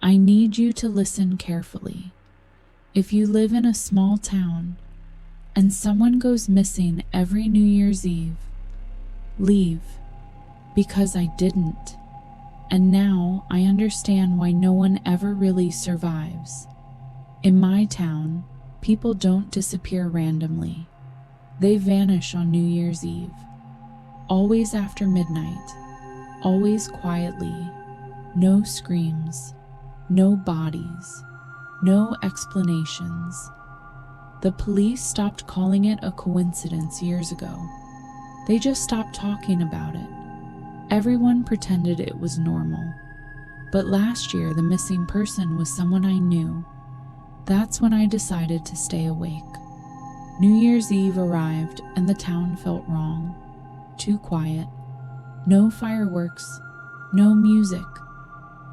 I need you to listen carefully. If you live in a small town and someone goes missing every New Year's Eve, leave, because I didn't. And now I understand why no one ever really survives. In my town, people don't disappear randomly. They vanish on New Year's Eve. Always after midnight. Always quietly. No screams. No bodies. No explanations. The police stopped calling it a coincidence years ago. They just stopped talking about it. Everyone pretended it was normal. But last year, the missing person was someone I knew. That's when I decided to stay awake. New Year's Eve arrived and the town felt wrong. Too quiet. No fireworks. No music.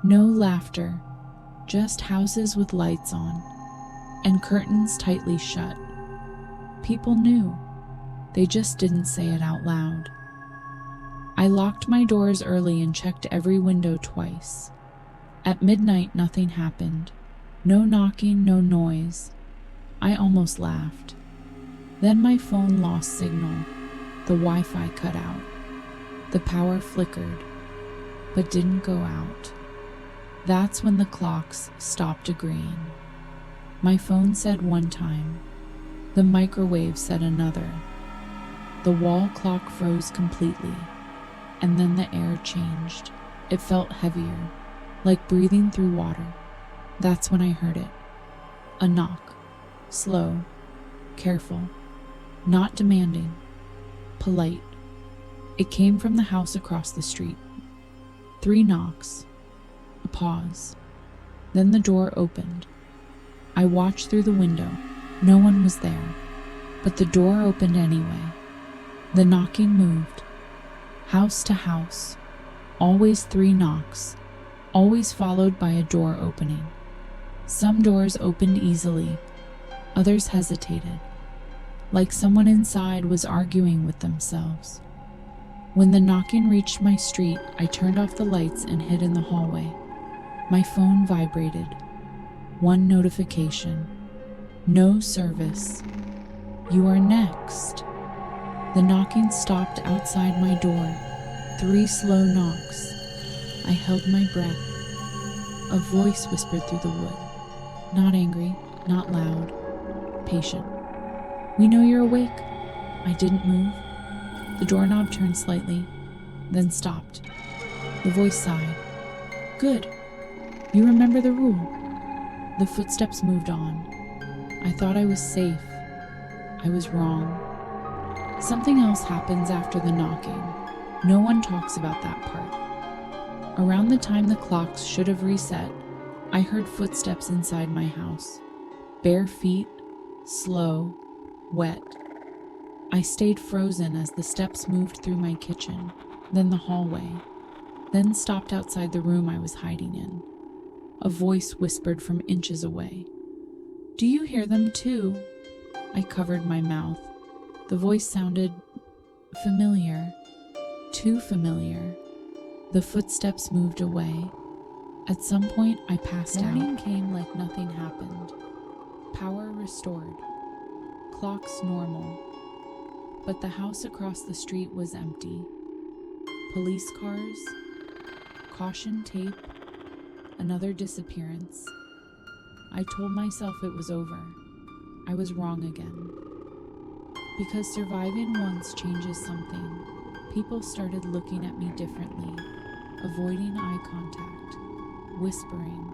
No laughter. Just houses with lights on. And curtains tightly shut. People knew. They just didn't say it out loud. I locked my doors early and checked every window twice. At midnight, nothing happened. No knocking, no noise. I almost laughed. Then my phone lost signal. The Wi-Fi cut out. The power flickered, but didn't go out. That's when the clocks stopped agreeing. My phone said one time. The microwave said another. The wall clock froze completely, and then the air changed. It felt heavier, like breathing through water. That's when I heard it. A knock. Slow. Careful. Not demanding. Polite. It came from the house across the street. 3 knocks. A pause. Then the door opened. I watched through the window. No one was there. But the door opened anyway. The knocking moved. House to house. Always 3 knocks. Always followed by a door opening. Some doors opened easily. Others hesitated. Like someone inside was arguing with themselves. When the knocking reached my street, I turned off the lights and hid in the hallway. My phone vibrated. 1 notification. No service. You are next. The knocking stopped outside my door. 3 slow knocks. I held my breath. A voice whispered through the wood. Not angry, not loud. Patient. We know you're awake. I didn't move. The doorknob turned slightly, then stopped. The voice sighed. Good. You remember the rule. The footsteps moved on. I thought I was safe. I was wrong. Something else happens after the knocking. No one talks about that part. Around the time the clocks should have reset, I heard footsteps inside my house. Bare feet, slow, wet. I stayed frozen as the steps moved through my kitchen, then the hallway, then stopped outside the room I was hiding in. A voice whispered from inches away. Do you hear them too? I covered my mouth. The voice sounded familiar, too familiar. The footsteps moved away. At some point, I passed out. Morning came like nothing happened. Power restored. Clocks normal. But the house across the street was empty. Police cars. Caution tape. Another disappearance. I told myself it was over. I was wrong again. Because surviving once changes something. People started looking at me differently, avoiding eye contact, whispering.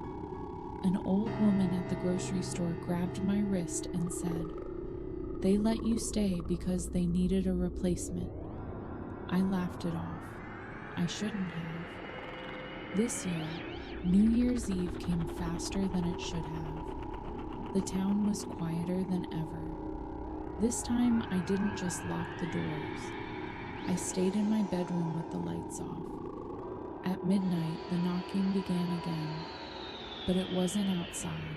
An old woman at the grocery store grabbed my wrist and said, "They let you stay because they needed a replacement." I laughed it off. I shouldn't have. This year, New Year's Eve came faster than it should have. The town was quieter than ever. This time, I didn't just lock the doors. I stayed in my bedroom with the lights off. At midnight, the knocking began again, but it wasn't outside.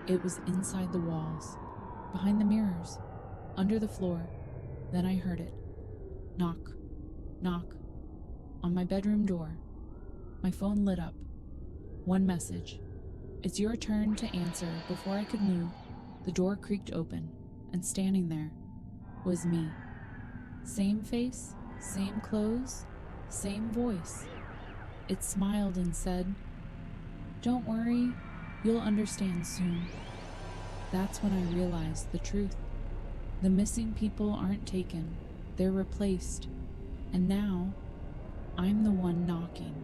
It was inside the walls, behind the mirrors, under the floor. Then I heard it. Knock, knock, on my bedroom door. My phone lit up. 1 message. It's your turn to answer. Before I could move, the door creaked open, and standing there was me. Same face, same clothes, same voice. It smiled and said, "Don't worry, you'll understand soon." That's when I realized the truth. The missing people aren't taken, they're replaced. And now, I'm the one knocking.